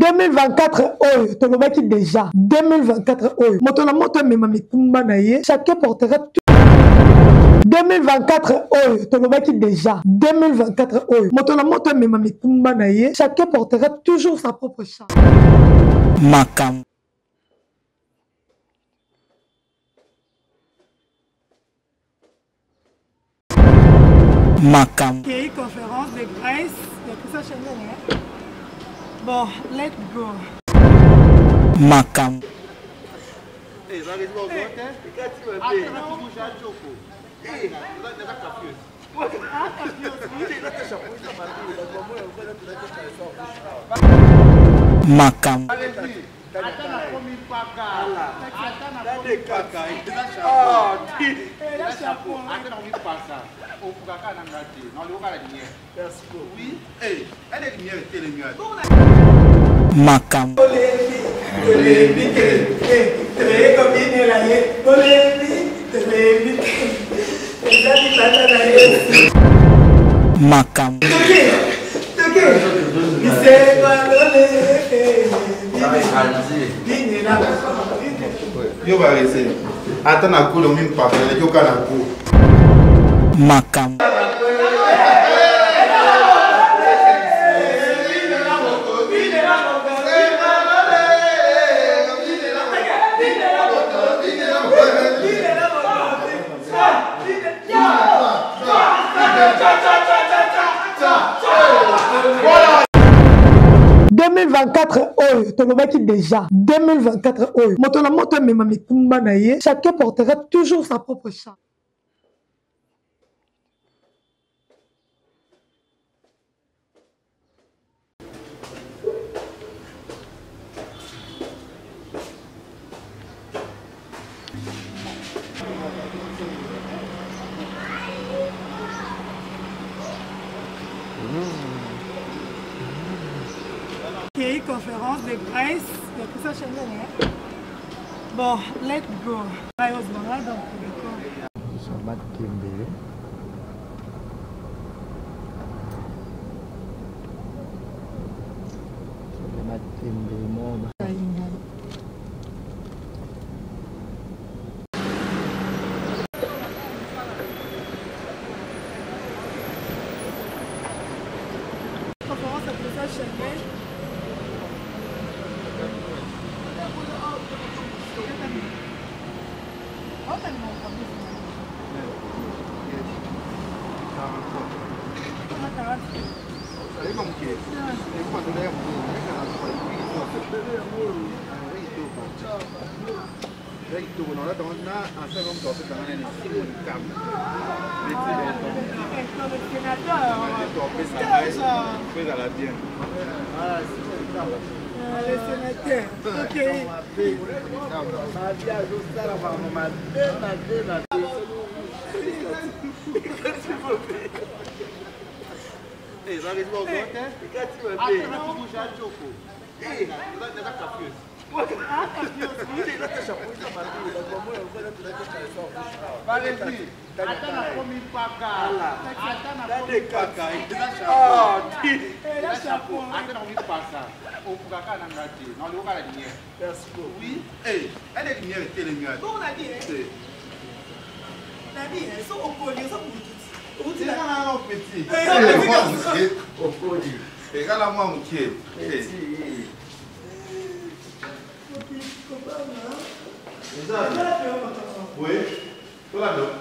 2024 oyo tolobaki déjà 2024 oyo moto na moto mema mitumba na ye chacun portera 2024 oyo tolobaki déjà 2024 oyo moto na moto mema mitumba na ye chacun portera toujours sa propre chance. Makam Makam Okay, conférence de Grace, il y a tout ça chez nous, hein? Bon, let's go. Makam Makam Makam Makam Yo va rester. Attends la cour, le même pas. Le yoga la cour. Makam Voilà. 2024 oyo tolobaki déjà 2024 oyo moto na moto mema mitumba na ye chacun portera toujours sa propre chance. Okay, conférence de Grace, il y a tout ça chez nous, hein? Bon, let's go. Conférence à tout ça chez nous. Le sénateur. Ok. Regala-moi mon pied. Oui. Voilà donc.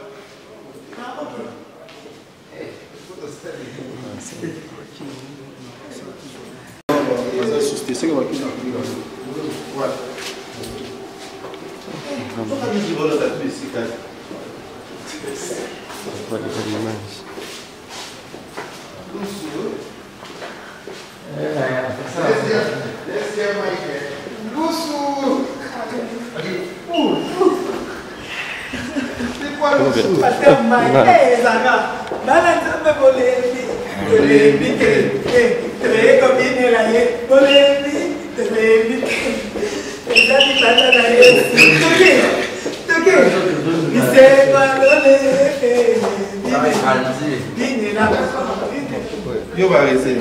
Yo va rester.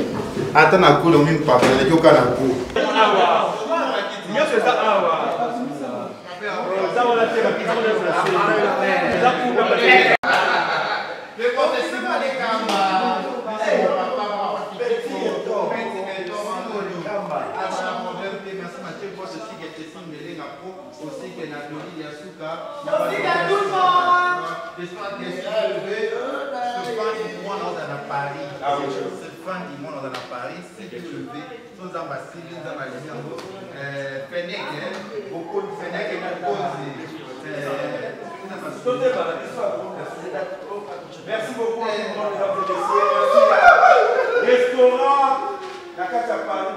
Attends la cour, le même pas. Le yoga la cour. Merci beaucoup. Restaurant, la carte à Paris,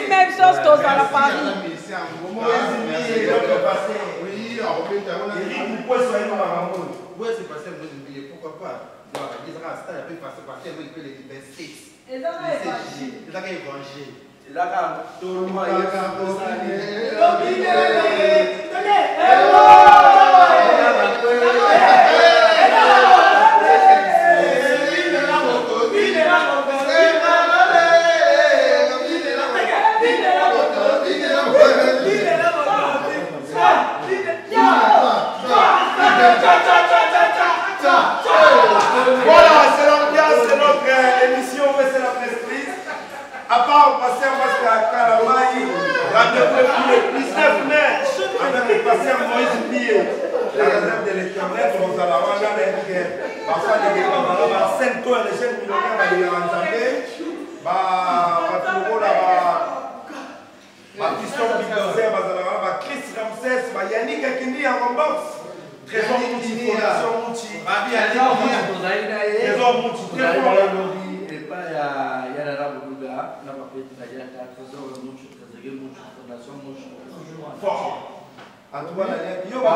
même chose que dans la Paris. Pourquoi pas? Voilà, c'est l'ambiance de notre émission, c'est la presse. À part passer en face à Kalamaï, rendez-vous le 19 mai avec le pasteur Moïse Bié, la réserve de l'Éternel, on va la voir dans les parfois les gars, 5 tours, les jeunes millionnaires, ils vont entendre, Piston Bulldozer, Chris Ramsès, Yannick Akindi en boxe. Trésor Mouti, Fondation Mouti. Trésor Mouti, très fort. Et pas il y a la Raboudouga, la Papette, il y a la Trésor Mouti, Fondation Mouti. Fort. En tout cas, il y a Trésor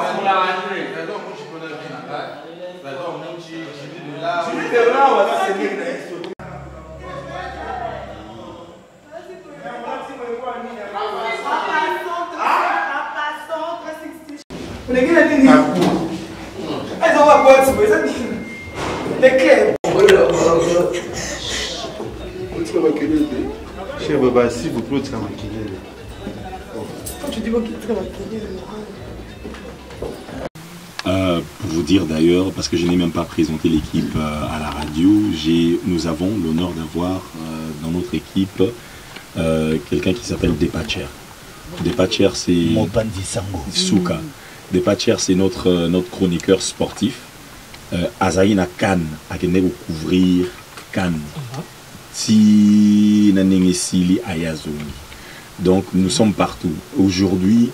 Mouti, Trésor Mouti, Jimmy de là, on va se dire. Cher Baba, s'il vous plaît, tu vas maquiller. Quand tu dis qu'il est très maquillé, pour vous dire d'ailleurs, parce que je n'ai même pas présenté l'équipe à la radio, nous avons l'honneur d'avoir dans notre équipe quelqu'un qui s'appelle Depacher. Depacher, c'est Souka. Depacher, c'est notre chroniqueur sportif. Azaïna Cannes, à couvrir Cannes. Si Naningesili Ayazoni. Donc nous sommes partout. Aujourd'hui,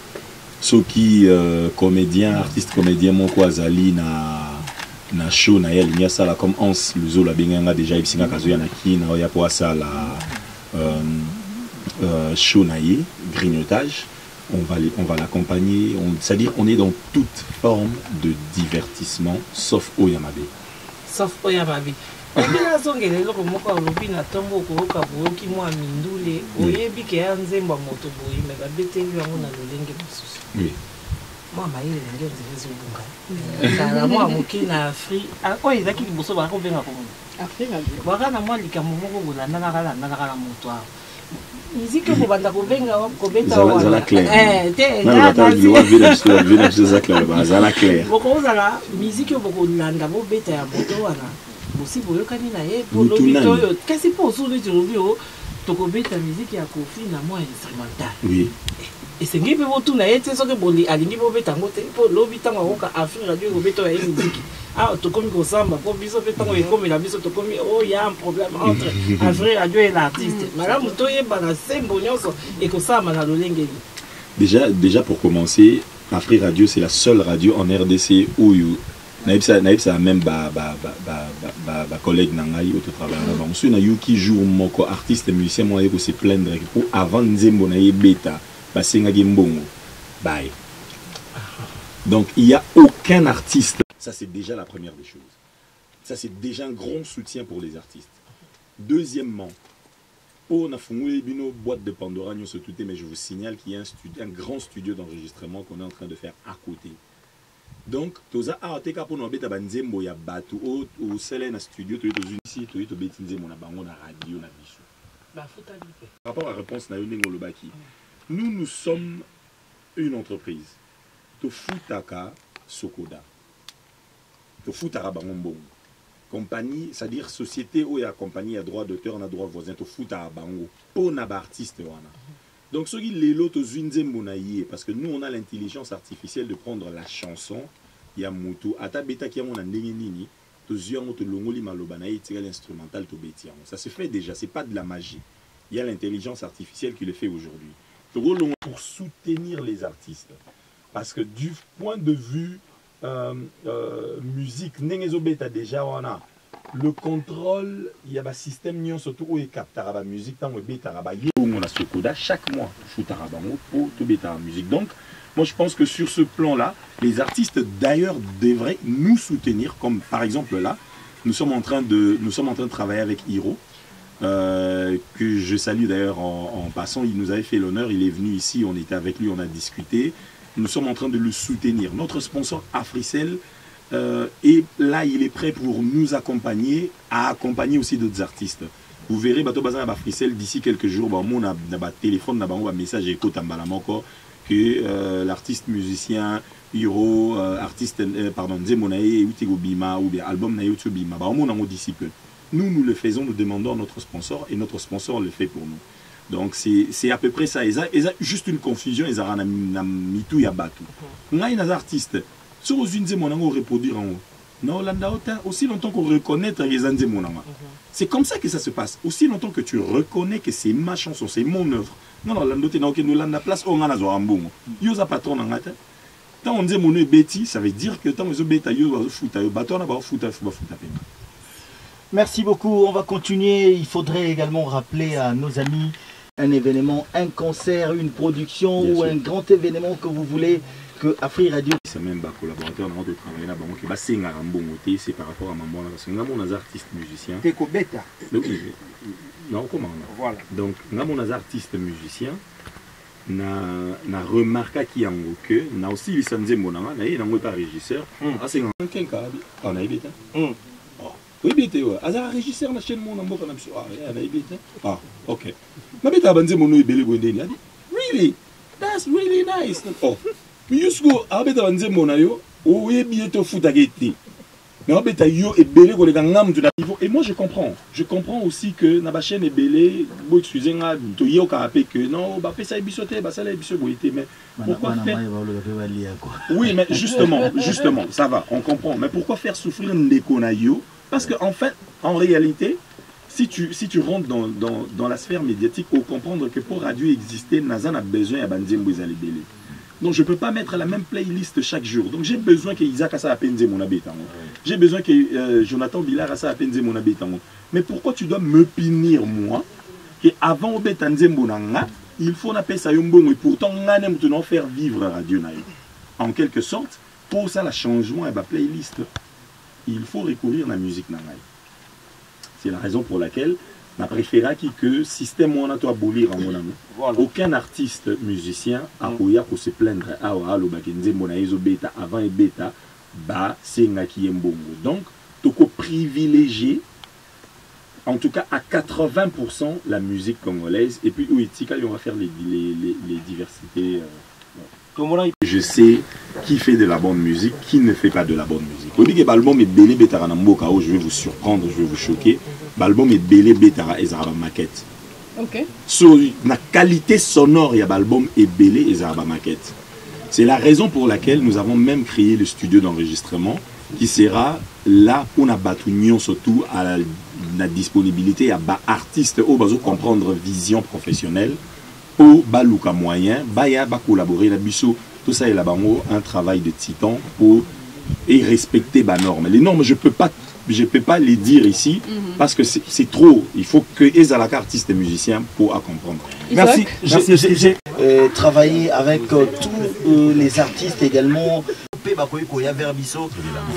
ceux qui comédiens, artistes comédiens, mon quoi Azali na show na yel nya sala comme Hans Luzo la benganga déjà ibsinga kazoya na kina oya po sala show na ye grignotage. On va l'accompagner, c'est-à-dire on est dans toute forme de divertissement sauf Oyamabe. Sauf Oyamabe. Obina zongele loko moko olobina tombo ko kabuoki mwa mindule oyebi ke anzemba moto boyi me ba beteli yango na lolenge mosusu. Oui. Moi maïle lenge nzezunga. Kala mwa moki na Afrique. Oyo ezaki liboso ba ko benga ko. Afrique. Baka na mwa likambo moko bolanda na kala moto awo. Musique ko banda ko benga ko beta wa. Zala clair. Zala clair. Boko zala musique boko landa bo beta ya moto wana. Aussi boyokani na ye pour l'obito kasi po solo jobio to ko beta musique ya Kofi na moi instrumental. Oui. Et c'est ngi pe botu na ye tso ke boli alingi bo beta ngote po lobita ngo ka Afrique radio ko beto ya musique. Ah to komi ko samba po biso beta ngo ekomi la biso to komi oh il y a un problème entre Afrique radio et l'artiste. Madame to ye bana sembo nyonso e ko samba na lolenge. Déjà pour commencer, Afrique Radio c'est la seule radio en RDC où naïbsa même collègue nangai au travail là on na yuki jour moko artiste musicien moi ko se plaindre pour avant nzembo na yebeta basenga mbongo bye. Donc il y a aucun artiste, ça c'est déjà la première des choses. Ça c'est déjà un grand soutien pour les artistes. Deuxièmement, on a fondé une boîte de Pandora, nous se douter, mais je vous signale qu'il y a un grand studio d'enregistrement qu'on est en train de faire à côté. Donc, toza arrêté pour nous beta banzembo ya batu au selena studio to ici to ito betinzembo na bango na radio na biso. Ba fatalité. Par rapport à la réponse na yonengo lobaki. Nous sommes une entreprise. To futaka sokoda. To futara bango compagnie, c'est-à-dire société où il y a compagnie à droit d'auteur, on a droit voisin, to futara bango. Pour na ba artiste wana. Donc, ce qui est l'autre, parce que nous, on a l'intelligence artificielle de prendre la chanson, il y a Moutou, Atabeta qui a mon andénini, l'instrumental, ça se fait déjà, ce n'est pas de la magie. Il y a l'intelligence artificielle qui le fait aujourd'hui. Pour soutenir les artistes, parce que du point de vue musique, déjà, on a le contrôle, il y a un système surtout où il capte la musique, tant on a ce code chaque mois pour tout la musique. Donc, moi je pense que sur ce plan-là, les artistes d'ailleurs devraient nous soutenir, comme par exemple là, nous sommes en train de travailler avec Hiro, que je salue d'ailleurs en passant. Il nous avait fait l'honneur, il est venu ici, on était avec lui, on a discuté. Nous sommes en train de le soutenir. Notre sponsor Africell, et là, il est prêt pour nous accompagner, à accompagner aussi d'autres artistes. Vous verrez, Africell d'ici quelques jours, on a un téléphone, un message que l'artiste musicien, Hiro, artiste, pardon, Nzemonae, Utigo Bima, ou bien album Nayo Bima, on disciple. Nous le faisons, nous demandons à notre sponsor, et notre sponsor le fait pour nous. Donc c'est à peu près ça. Ils ont juste une confusion, ils ont mitou ya batu. On a des artistes. Sur aux unes on reproduire en haut. Non, aussi longtemps qu'on reconnaît les anzémonanga. C'est comme ça que ça se passe. Aussi longtemps que tu reconnais que c'est ma chanson, c'est mon œuvre. Non, non, l'andote n'a aucune la place, on a un bon. Yosa patron en gâte. Tant on dit mon bêtis, ça veut dire que tant on dit bêta, yosa fout, bâton à fout. Merci beaucoup. On va continuer. Il faudrait également rappeler à nos amis un événement, un concert, une production ou un grand événement que vous voulez que Afri Radio. C'est même un collaborateur dans notre travail là, c'est par rapport à maman parce que nous avons des artistes musiciens. T'es bêta. Non, comment voilà. Donc nous avons des artistes musiciens. Na remarqué qu'il y a que na aussi les sanzé monanga, na y pas régisseur. Ah c'est un cas. On a évité. Oui, bien, un régisseur na chaîne mon ambo kana biso. Ah, na évité. Ah, OK. Na beta banze mono ibele bondeni. A dit, really? That's really nice. Oh. Mais jusqu'au abeta banze monayo, o yebi to futageti. Mais abeta yo ebele ko le ngam du niveau. Et moi je comprends aussi que na ba chaîne ebele, bo excusez nga to yo ka rappeler que non, ba fait ça bisoté, ba ça la biso boité mais pourquoi faire? Oui, mais justement, ça va, on comprend. Mais pourquoi faire souffrir ndeko na yo? Parce qu'en fait, en réalité, si tu rentres dans la sphère médiatique, il faut comprendre que pour radio exister, Nazan a besoin de Banzembo Izali Bele. Donc je ne peux pas mettre la même playlist chaque jour. Donc j'ai besoin que Isaac Assa Apenze mon habitant. J'ai besoin que Jonathan Billard Assa Apenze mon habitant. Mais pourquoi tu dois me punir moi que avant Obetanzembo Nanga, il faut appeler ça Yombongo et pourtant on a maintenant faire vivre Radio Naï. En quelque sorte, pour ça, le changement est ma playlist. Il faut recourir à la musique nangaï. C'est la raison pour laquelle je préfère que le système on a tout abolir en mon amour. Aucun artiste musicien a pour se plaindre avant et bêta ba c'est qui est bon. Donc tu peux privilégier en tout cas à 80% la musique congolaise et puis oui, on va faire les diversités. Je sais qui fait de la bonne musique, qui ne fait pas de la bonne musique. Au dit que l'album est belé betara namboka, je vais vous surprendre, je vais vous choquer. L'album est belé betara ezara maquette. OK. Sur la qualité sonore, il y a l'album est belé ezara maquette. C'est la raison pour laquelle nous avons même créé le studio d'enregistrement qui sera là pour nous battre surtout à la disponibilité à artistes au besoin comprendre vision professionnelle. Pour baluka moyen, baya ba collaborer la biso, tout ça est là-bas un travail de titan pour et respecter les normes. Les normes, je peux pas les dire ici parce que c'est trop. Il faut que les artistes et musiciens pour comprendre. Merci. J'ai travaillé avec tous les artistes également.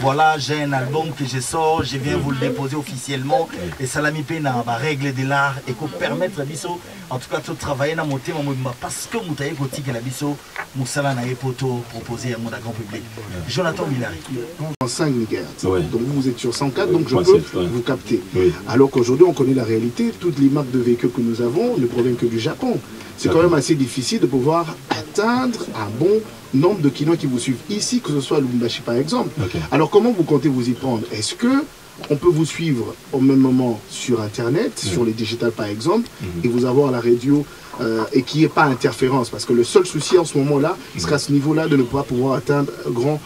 Voilà, j'ai un album que je sors, je viens vous le déposer officiellement. Et Salami Pena, ma règle de l'art, et qu'on permettre à Bisso, en tout cas, de travailler dans mon thème, parce que Moutaye Kotik et la Bisso, Moussala n'a pas proposé à mon grand public. Jonathan Millari. En 5 MHz. Ouais. Donc vous êtes sur 104, donc je peux vous capter. Oui. Alors qu'aujourd'hui, on connaît la réalité. Toutes les marques de véhicules que nous avons ne proviennent que du Japon. C'est quand même assez difficile de pouvoir atteindre un bon nombre de clients qui vous suivent ici, que ce soit à Lubumbashi par exemple. Okay. Alors comment vous comptez vous y prendre? Est-ce que on peut vous suivre au même moment sur Internet, sur les digitales par exemple, et vous avoir la radio et qu'il n'y ait pas interférence? Parce que le seul souci en ce moment-là sera à ce niveau-là de ne pas pouvoir atteindre un grand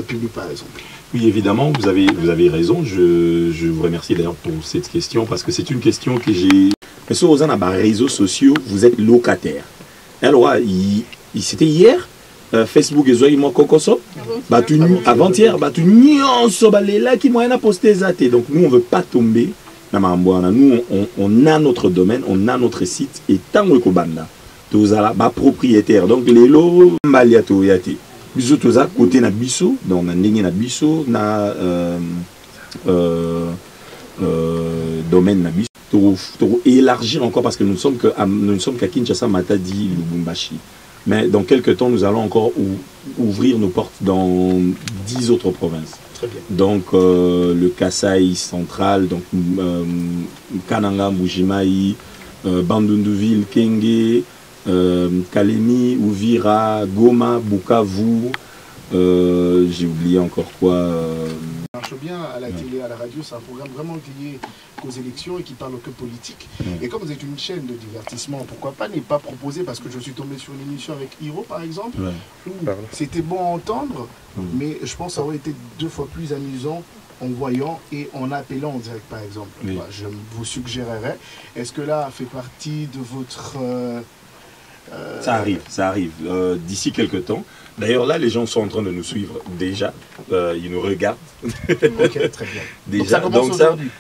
public par exemple. Oui, évidemment, vous avez raison. Je vous remercie d'ailleurs pour cette question parce que c'est une question que j'ai... Mais sur les réseaux sociaux, vous êtes locataire. Alors, c'était hier, Facebook et Zoï Mokokoso, avant-hier, qui m'ont posté zaté. Donc nous, on ne veut pas tomber dans ma. Nous, on a notre domaine, on a notre site et tant que banda, tous à la propriétaire. Donc les lots, maliato yati. Bisous tous à côté na biso, donc on a n'engé na biso na domaine na biso. Pour élargir encore parce que nous ne sommes qu'à Kinshasa, Matadi, Lubumbashi. Mais dans quelques temps, nous allons encore ouvrir nos portes dans 10 autres provinces. Très bien. Donc le Kasai central, donc Kananga, Mujimai, Bandunduville, Kenge, Kalemi, Uvira, Goma, Bukavu. J'ai oublié encore quoi. Ça marche bien à la télé, à la radio, c'est un programme vraiment lié aux élections et qui parle que politique. Et comme vous êtes une chaîne de divertissement, pourquoi pas ne pas proposer, parce que je suis tombé sur une émission avec Hiro par exemple, où c'était bon à entendre, mais je pense que ça aurait été 2 fois plus amusant en voyant et en appelant en direct par exemple. Bah, je vous suggérerais, est-ce que là fait partie de votre... Ça arrive. D'ici quelques temps. D'ailleurs, là, les gens sont en train de nous suivre déjà. Ils nous regardent. Ok, très bien. Déjà. Donc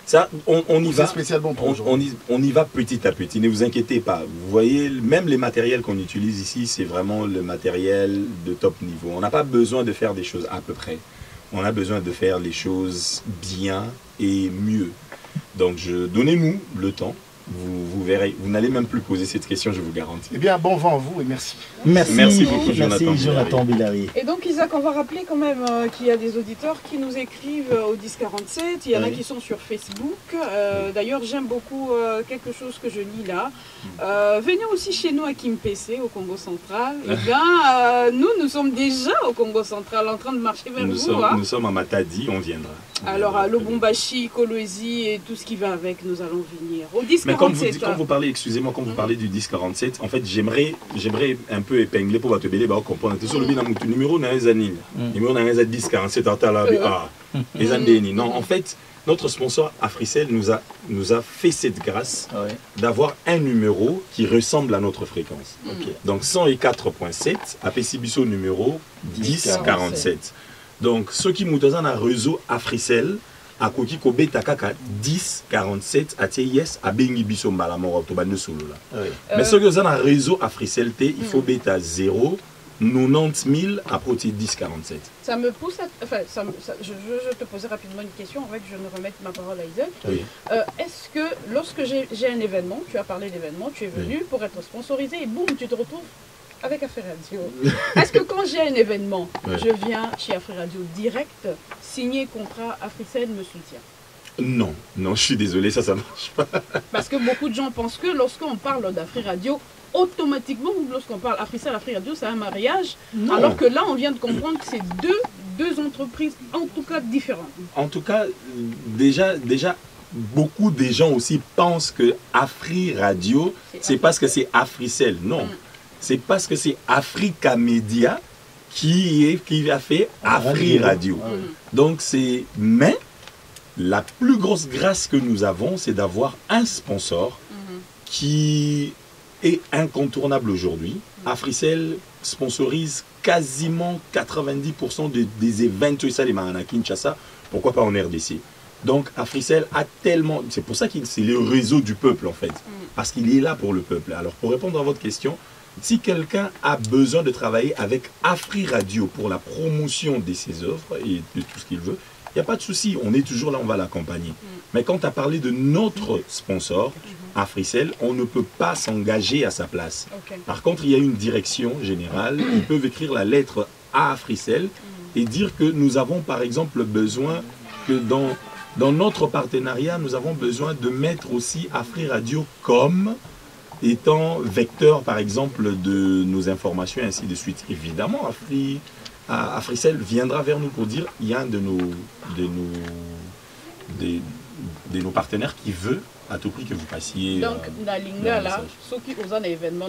ça on y va. Spécialement pour on y va petit à petit. Ne vous inquiétez pas. Vous voyez, même les matériels qu'on utilise ici, c'est vraiment le matériel de top niveau. On n'a pas besoin de faire des choses à peu près. On a besoin de faire les choses bien et mieux. Donc, donnez-nous le temps. Vous verrez, vous n'allez même plus poser cette question, je vous garantis. Eh bien, bon vent à vous et merci. Merci beaucoup, Jonathan Millari. Et donc, Isaac, on va rappeler quand même qu'il y a des auditeurs qui nous écrivent au 1047. Il y en a qui sont sur Facebook. D'ailleurs, j'aime beaucoup quelque chose que je lis là. Venez aussi chez nous à Kimpese, au Congo central. Eh bien, nous sommes déjà au Congo central en train de marcher vers vous. Nous sommes à Matadi, on viendra. Alors, à Lubumbashi, Kolwezi et tout ce qui va avec, nous allons venir. Au 1047. Mais quand vous parlez, excusez-moi, quand vous parlez du 1047, en fait, j'aimerais un peu épingler pour votre bébé, pour comprendre. Sur le numéro, on a un anime. Numéro, on a un 1047, non, en fait, notre sponsor Africell nous a fait cette grâce d'avoir un numéro qui ressemble à notre fréquence. Donc 104.7, APCBISO numéro 1047. Donc ceux qui nous donnent un réseau Africell, à Koki Kobe Takaka 1047 à TIS à Bengi Biso Malamoro Tobane Solo là. Mais ceux qui ont un réseau Africell, il faut bêta 0 90 000 à protéger 1047. Ça me pousse à... Enfin, je te posais rapidement une question, en fait, je me remets ma parole à Isaac. Est-ce que lorsque j'ai un événement, tu as parlé d'événement, tu es venu pour être sponsorisé et boum, tu te retrouves avec Afri Radio. Est-ce que quand j'ai un événement, je viens chez Afri Radio direct, signer contrat, Africell me soutient? Non, je suis désolé, ça marche pas. Parce que beaucoup de gens pensent que lorsqu'on parle d'Afri Radio, automatiquement, lorsqu'on parle Africell, Afri Radio, c'est un mariage. Non. Alors que là, on vient de comprendre que c'est deux entreprises, en tout cas, différentes. En tout cas, déjà beaucoup de gens aussi pensent que Afri Radio, c'est parce que c'est Africell. Non. C'est parce que c'est Africa Media qui a fait Afri Radio. Donc c'est... Mais la plus grosse grâce que nous avons, c'est d'avoir un sponsor qui est incontournable aujourd'hui. Africell sponsorise quasiment 90% des événements ça les à Kinshasa, pourquoi pas en RDC. Donc Africell a tellement, c'est pour ça que c'est le réseau du peuple en fait, parce qu'il est là pour le peuple. Alors pour répondre à votre question, si quelqu'un a besoin de travailler avec Afri Radio pour la promotion de ses œuvres et de tout ce qu'il veut, il n'y a pas de souci, on est toujours là, on va l'accompagner. Mais quand tu as parlé de notre sponsor, Africell, on ne peut pas s'engager à sa place. Par contre, il y a une direction générale, ils peuvent écrire la lettre à Africell et dire que nous avons par exemple besoin que dans notre partenariat, nous avons besoin de mettre aussi Afri Radio comme étant vecteur, par exemple, de nos informations et ainsi de suite. Évidemment, Africell viendra vers nous pour dire il y a un de nos partenaires qui veut à tout prix que vous passiez. Donc, dans l'Inga, là, ceux qui ont un événement,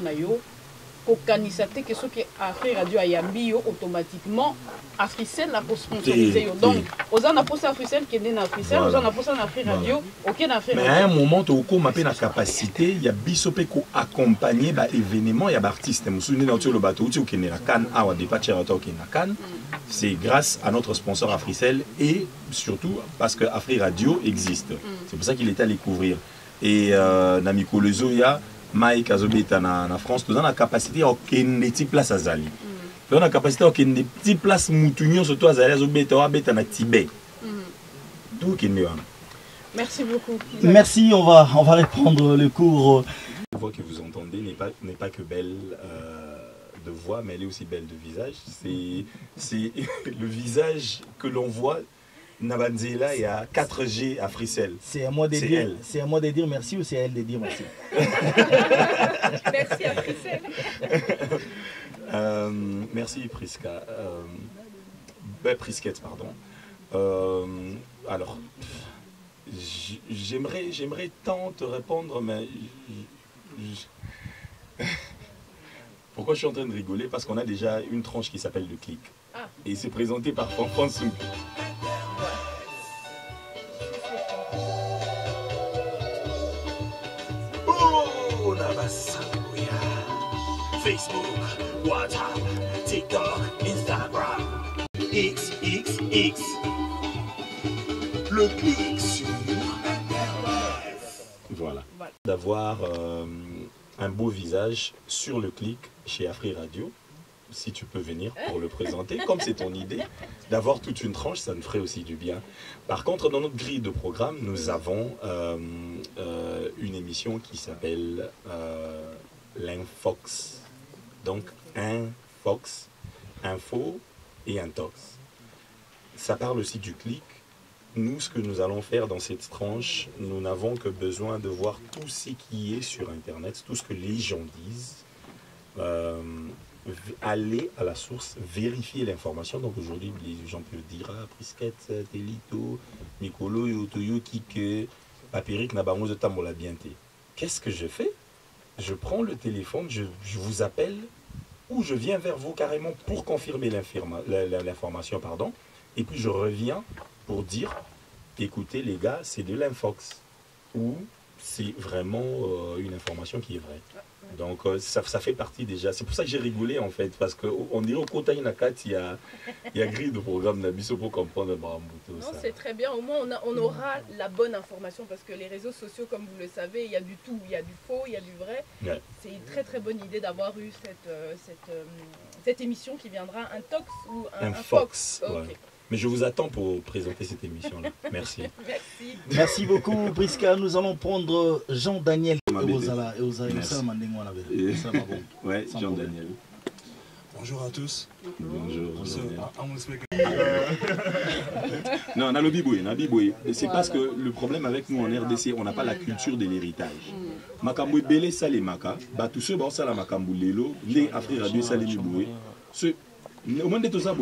au Kanisate, que ceux qui Afri Radio a Yambi, automatiquement, Africell a pour sponsoriser. Donc, aux en a posé Africell qui est né dans Africell, aux en a posé Afri Radio, ok, dans Afri Radio. Mais à un moment, au cours de la capacité, il y a Bisopé qui accompagné l'événement, il y a des artistes. Je me souviens de le bateau qui est né à Cannes, à Dépatcher qui est né à Cannes. C'est grâce à notre sponsor Africell et surtout parce que Afri Radio existe. C'est pour ça qu'il est allé couvrir. Et Namiko Lezoya, Mike Azobeta en France, nous avons la capacité à des places à Zali. Nous avons la capacité à des petites places moutunions, surtout à Zali, Azobeta, Azobeta en Tibet. D'où qu'il est. Merci beaucoup. Merci, on va reprendre le cours. La voix que vous entendez n'est pas que belle de voix, mais elle est aussi belle de visage. C'est le visage que l'on voit. Nabanzela, il y a 4G à Africell. C'est à moi de dire. C'est à moi de dire merci ou c'est à elle de dire merci. Merci Africell. Merci Prisca. Prisquette, pardon. Alors, j'aimerais tant te répondre, mais pourquoi je suis en train de rigoler? Parce qu'on a déjà une tranche qui s'appelle le clic. Et c'est présenté par François. Facebook, WhatsApp, TikTok, Instagram, XXX. Le clic sur Internet. Voilà. D'avoir un beau visage sur le clic chez Afri Radio. Si tu peux venir pour le présenter, comme c'est ton idée, d'avoir toute une tranche, ça nous ferait aussi du bien. Par contre, dans notre grille de programme, nous avons une émission qui s'appelle l'Infox. Donc, un Fox, info et un tox. Ça parle aussi du clic. Nous, ce que nous allons faire dans cette tranche, nous n'avons que besoin de voir tout ce qui est sur Internet, tout ce que les gens disent. Aller à la source, vérifier l'information. Donc aujourd'hui, les gens peuvent dire Prisquette, Telito, Mikolo, Yotoyo, Kike, Papérique, Nabango, de Tambola Bienté. Qu'est-ce que je fais? Je prends le téléphone, je vous appelle ou je viens vers vous carrément pour confirmer l'information, pardon, et puis je reviens pour dire, écoutez les gars, c'est de l'infox, ou c'est vraiment une information qui est vraie. Donc ça fait partie déjà, c'est pour ça que j'ai rigolé en fait, parce qu'on dirait au côté il y a grille de programme d'Abisso pour comprendre Barambuto. Non, c'est très bien, au moins on aura la bonne information, parce que les réseaux sociaux, comme vous le savez, il y a du tout, il y a du faux, il y a du vrai. Ouais. C'est une très très bonne idée d'avoir eu cette émission qui viendra, un tox ou un fox. Ouais. Okay. Mais je vous attends pour présenter cette émission-là. Merci. Merci. Merci beaucoup, Prisca. Nous allons prendre Jean-Daniel. Ouais, Jean-Daniel. Bonjour à tous. Bonjour. Non, on a le biboué. C'est parce que le problème avec nous en RDC, on n'a pas la culture de l'héritage. Makamboui belé salé maka, bah tous ceux qui ont makamboui lelo, les Afri Radio salé biboué. Au moins de tout ça,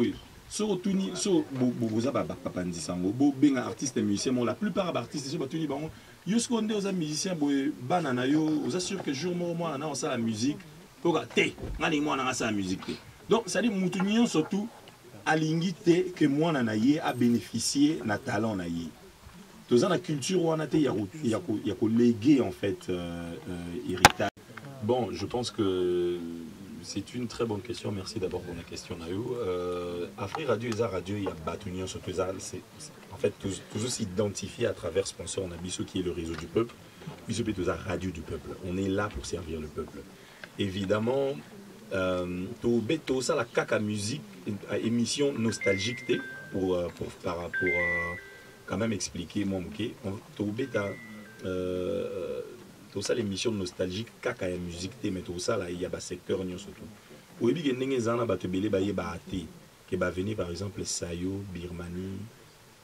so tuni so boza papa ndisango bo benga artiste et musicien la plupart des artistes so batuni bango yo skonde aux musiciens boy banana yo vous assure que jour moi na on ça la musique pour té ngani moi na ça la musique. Donc ça dit mutuni surtout alingi té que moi na yé a bénéficier na talent na yé. Dans la culture on a té ya ko léguer en fait héritage. Bon, je pense que c'est une très bonne question. Merci d'abord pour la question, Nayo. Afri Radio et Radio, il y a Batunion sur tout ça. En fait, toujours s'identifier à travers sponsor Nabiso qui est le réseau du peuple. Biso Petouza Radio du peuple. On est là pour servir le peuple. Évidemment, tout ça la caca musique, émission nostalgique pour quand même expliquer mon bouquet. Tout ça l'émission nostalgique caca musique mais tout ça là il y a un secteur surtout. Ou bien il y a des gens qui va venir par exemple Sayo, Birmanie,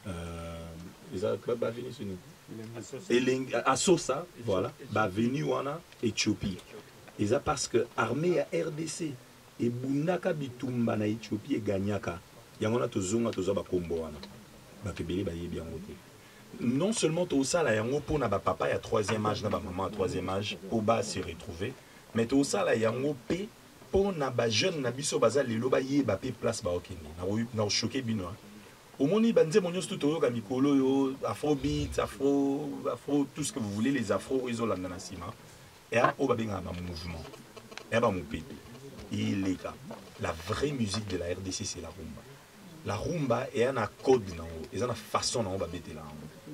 va venir sur nous. Asosa, voilà, va venir wana Éthiopie. Et ça parce que l'armée à RDC et Bunaka Bitumba na Éthiopie et Ganyaka, il y a un tozonga toza ba kombo wana. Ba kebele ba yebi yangote. Non seulement tout ça là yango pour na ba papa ya troisième âge na ba maman troisième âge au bas se retrouver, mais tout ça là yango pe pour na ba jeune na biso baza lelo ba yeba pe place ba okene. Na choqué bino. Au moni banze monios tout oyo ka mikolo yo afrobeat, afro tout ce que vous voulez les afro ils ont la nanasima. Et à Obabenga mouvement. Et à Moupé. Il est là. La vraie musique de la RDC, c'est la rumba. La rumba est un code, et une façon dont on va bêter là.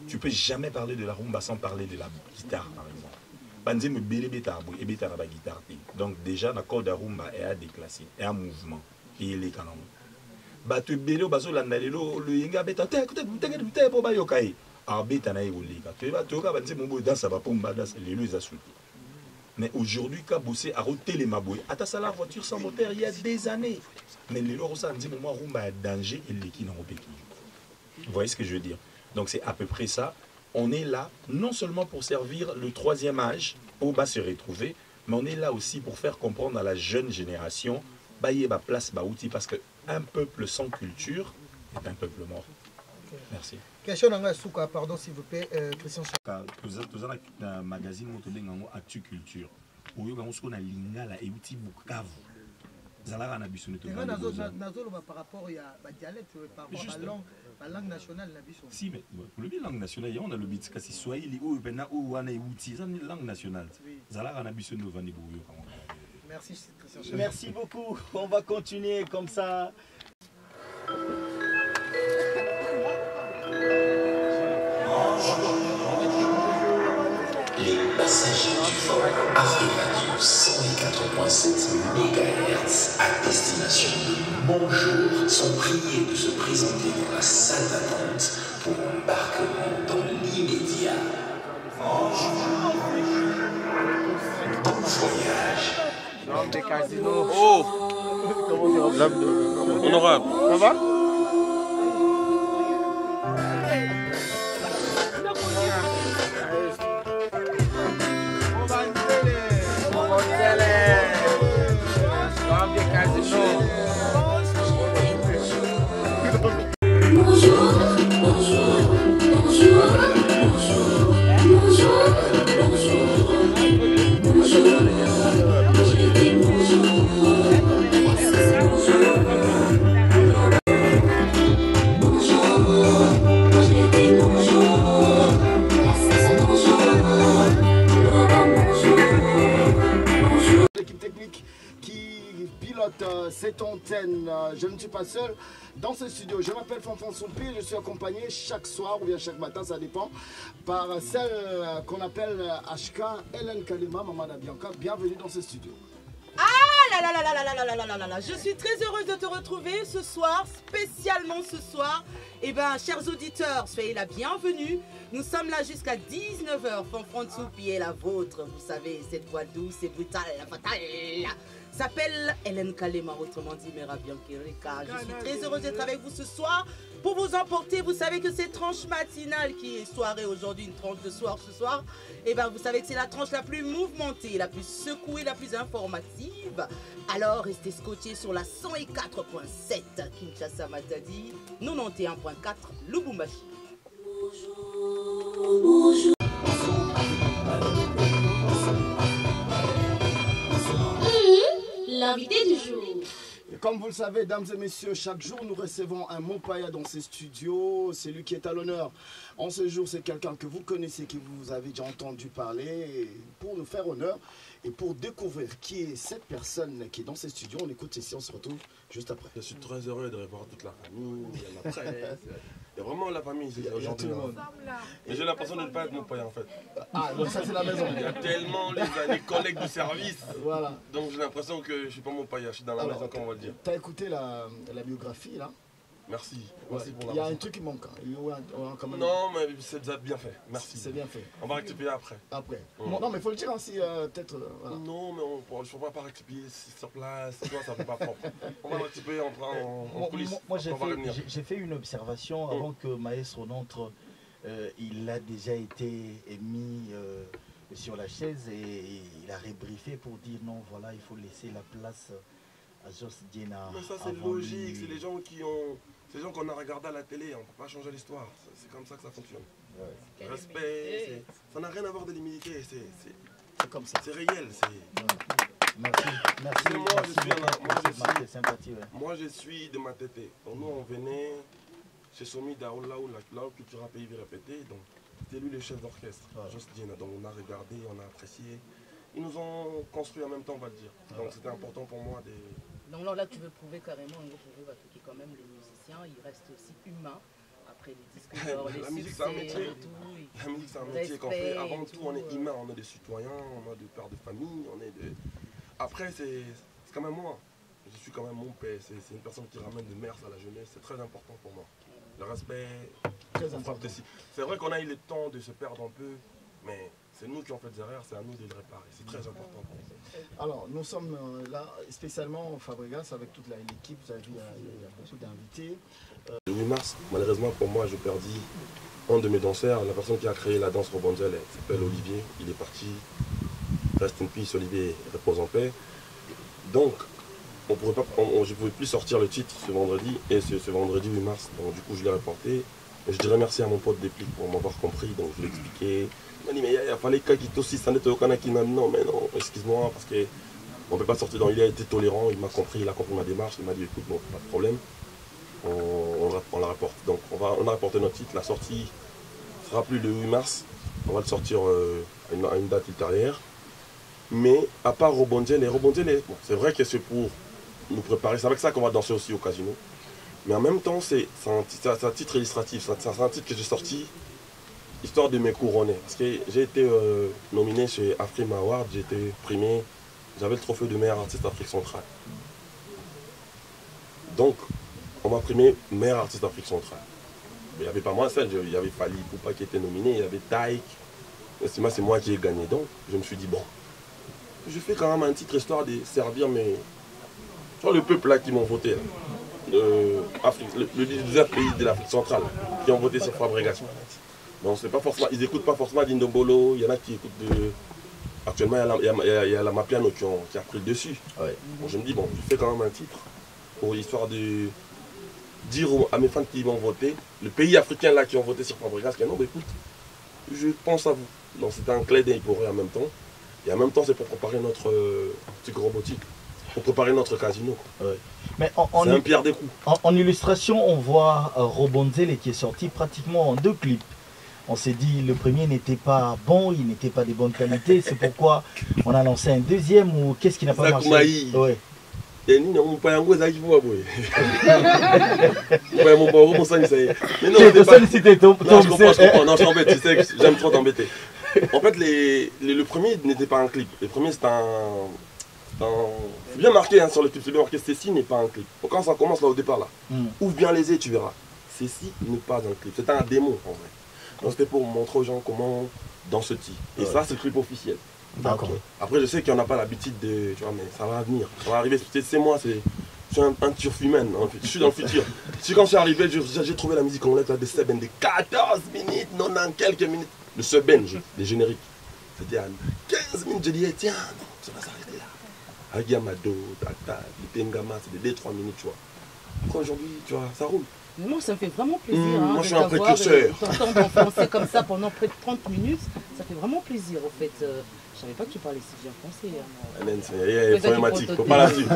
Tu peux jamais parler de la rumba sans parler de la guitare, par exemple. Banze me bélé bêta et bêta la guitare. Donc déjà, la code de la rumba est à déclasser, est un mouvement. Et il est canon. Bah tu bélé au baso l'andalelo, le yinga bêta, t'es pour bayokai. Ah bêta na évolué. Tu vas te regarder banze mon beau dans sa bapomba dans les lieux à soutenir. Mais aujourd'hui, quand bossé à roter les mabouilles, à ta la voiture sans moteur il y a des années. Mais les lois ça dit moi rumba a danger et les qui n'ont pas. Vous voyez ce que je veux dire? Donc c'est à peu près ça. On est là non seulement pour servir le troisième âge, pour bas se retrouver, mais on est là aussi pour faire comprendre à la jeune génération, bailler ba place ba outil parce que un peuple sans culture est un peuple mort. Merci. Question d'Anga Souka, pardon s'il vous plaît, Christian. Tous les magazines ont Actu Culture. Où il y a un lingala et outil bukavu. Zalara na biso neto. Par rapport à dialecte, par rapport à la langue nationale na biso. Si mais pour le langue nationale, on a le bit kasi swahili ou bena ou wana outil, ça une langue nationale. Zalara na biso no vandi buyo. Merci Christian. Merci beaucoup. On va continuer comme ça. Les passagers du vol Afri Radio 104.7 MHz à destination de Bonjour sont priés de se présenter dans la salle d'attente pour embarquement dans l'immédiat. Bon voyage. Des casinos. Oh, honorable. Ça va? Cette antenne, je ne suis pas seul dans ce studio. Je m'appelle Fanfan Sompé, je suis accompagné chaque soir ou bien chaque matin, ça dépend, par celle qu'on appelle HK, Hélène Kalema, Maman Bianca. Bienvenue dans ce studio. Ah là là là là là là là là là là là. Je suis très heureuse de te retrouver ce soir, spécialement ce soir. Eh bien, chers auditeurs, soyez la bienvenue. Nous sommes là jusqu'à 19h. Fanfan Sompé est la vôtre. Vous savez, cette voix douce et brutale, fatale, s'appelle Hélène Kalema, autrement dit Mera Bianca. Je suis très heureuse d'être avec vous ce soir pour vous emporter. Vous savez que c'est tranche matinale qui est soirée aujourd'hui, une tranche de soir ce soir. Et bien vous savez que c'est la tranche la plus mouvementée, la plus secouée, la plus informative. Alors restez scotchés sur la 104.7 Kinshasa Matadi, 91.4 Lubumbashi. Bonjour. L'invité du jour. Comme vous le savez, dames et messieurs, chaque jour nous recevons un Mopaya dans ces studios. C'est lui qui est à l'honneur. En ce jour, c'est quelqu'un que vous connaissez, que vous avez déjà entendu parler. Et pour nous faire honneur et pour découvrir qui est cette personne qui est dans ces studios, on écoute ceci, on se retrouve juste après. Je suis très heureux de revoir toute la famille, la presse. Il y a vraiment la famille ici aujourd'hui. Mais j'ai l'impression de ne pas être Mopaya en fait. Ah, donc ça c'est la maison. Il y a tellement les collègues de service. Voilà. Donc j'ai l'impression que je ne suis pas Mopaya, je suis dans la maison comme on va le dire. Tu as écouté la biographie là? Merci. Ouais. Merci pour la. Il y a un truc qui manque. Hein. Quand même... Non, mais c'est déjà bien fait. Merci. C'est bien fait. On va rectifier après. Après. Non, mais il faut le dire ainsi, peut-être. Voilà. Non, mais on ne va pas rectifier sur place. Tu vois, ça ne fait pas propre. On va rectifier en coulisses. Moi, j'ai fait une observation avant que Maestro n'entre. Il a déjà été mis sur la chaise et il a rébriefé pour dire non, voilà, il faut laisser la place à Jos Diena. Mais ça, c'est logique. C'est les gens qui ont. C'est les gens qu'on a regardé à la télé, on ne peut pas changer l'histoire. C'est comme ça que ça fonctionne. Ouais. Respect, ça n'a rien à voir de l'humilité. C'est comme ça. C'est réel. Merci. Moi, je suis de ma tête. Donc, nous, on venait chez Somi Daoul, là où la culture a pays répété. Donc, c'était lui le chef d'orchestre, Jos Diena. Donc, on a regardé, on a apprécié. Ils nous ont construit en même temps, on va le dire. Donc, c'était important pour moi de. Donc là, tu veux prouver carrément, qui quand même les musiciens, ils restent aussi humains après les disques d'or, les la musique, c'est un métier. La musique, c'est un métier qu'on fait. Avant tout, on est humain, on est des citoyens, on a des pères de famille, on est de. Après, c'est quand même moi. Je suis quand même mon père. C'est une personne qui ramène de mers à la jeunesse. C'est très important pour moi. Le respect, très important. C'est vrai qu'on a eu le temps de se perdre un peu, mais c'est nous qui avons fait des erreurs, c'est à nous de les réparer. C'est très important pour nous. Alors, nous sommes là spécialement au Fabregas avec toute l'équipe. Vous avez vu, il y a beaucoup d'invités. Le 8 mars, malheureusement pour moi, je perdis un de mes danseurs. La personne qui a créé la danse Robonzel s'appelle Olivier. Il est parti. Reste in peace, Olivier repose en paix. Donc, je ne pouvais plus sortir le titre ce vendredi. Et ce vendredi 8 mars, donc du coup, je l'ai reporté. Et je dirais merci à mon pote Déplique pour m'avoir compris. Donc, je lui ai expliqué. Il m'a dit, mais il fallait qu'il aussi, ça n'était aucun qui m'a dit non, mais non, excuse-moi, parce qu'on ne peut pas sortir. Donc, il a été tolérant, il m'a compris, il a compris ma démarche. Il m'a dit, écoute, bon, pas de problème. On la rapporte. Donc, on a rapporté notre titre. La sortie sera plus le 8 mars. On va le sortir à une date ultérieure. Mais à part Robonzel, bon, c'est vrai que c'est pour nous préparer. C'est avec ça qu'on va danser aussi au casino. Mais en même temps, c'est un titre illustratif. C'est un titre que j'ai sorti histoire de me couronner. Parce que j'ai été nominé chez Afrima Award, j'ai été primé, j'avais le trophée de meilleur artiste d'Afrique centrale. Donc, on m'a primé meilleur artiste d'Afrique centrale. Il n'y avait pas moi seul, il y avait Fali Poupa qui était nominé, il y avait Taïk. C'est moi qui ai gagné. Donc, je me suis dit, bon, je fais quand même un titre histoire de servir mes. Tu vois, le peuple là qui m'ont voté, le 19 pays de l'Afrique centrale, qui ont voté sur Fabregas. Donc c'est pas forcément, ils n'écoutent pas forcément d'Indombolo, il y en a qui écoutent de. Actuellement, il y a la Mapiano qui a pris le dessus. Ouais. Donc, je me dis, bon, je fais quand même un titre pour l'histoire de dire à mes fans qui m'ont voté, le pays africain là qui ont voté sur Fabregas, que non, mais écoute, je pense à vous. Donc c'était un clé d'œil pour eux en même temps. Et en même temps, c'est pour préparer notre truc robotique, pour préparer notre casino. Ouais. C'est un pire des coups. En illustration, on voit Robonzel qui est sorti pratiquement en 2 clips. On s'est dit le premier n'était pas bon, il n'était pas de bonne qualité, c'est pourquoi on a lancé un deuxième ou qu'est-ce qui n'a pas marché? Ouais. Mais non, je t'embête, tu sais, j'aime trop t'embêter. En fait, le premier n'était pas un clip. Le premier, c'est c'est bien marqué hein, sur le clip, c'est bien marqué ceci n'est pas un clip. Donc quand ça commence là au départ là, ouvre bien les yeux, tu verras. Ceci n'est pas un clip, c'était un démo en vrai. Donc c'était pour montrer aux gens comment dans ce type. Et ça, c'est le clip officiel. D'accord. Après, je sais qu'il n'y en a pas l'habitude de. Tu vois, mais ça va venir. Ça va arriver. C'est moi, je suis un turfman. Je suis dans le futur. Quand je suis arrivé, j'ai trouvé la musique anglaise de Seben de 14 minutes, 90 quelques minutes. Le Seben, les génériques. C'était à 15 minutes. J'ai dit, tiens, non, ça va s'arrêter là. Agiamado, Tata, le Tengama, c'est des 2-3 minutes, tu vois. Après, aujourd'hui, tu vois, ça roule. Moi, ça me fait vraiment plaisir. Moi, je suis un précurseur. T'entends français comme ça pendant près de 30 minutes, ça fait vraiment plaisir, au fait. Je savais pas que tu parlais si bien français. C'est problématique, faut pas la suivre.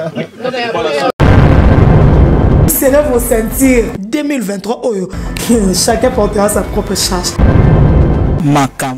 Serrez vos ceintures. 2023, chacun portera sa propre charge. Makam.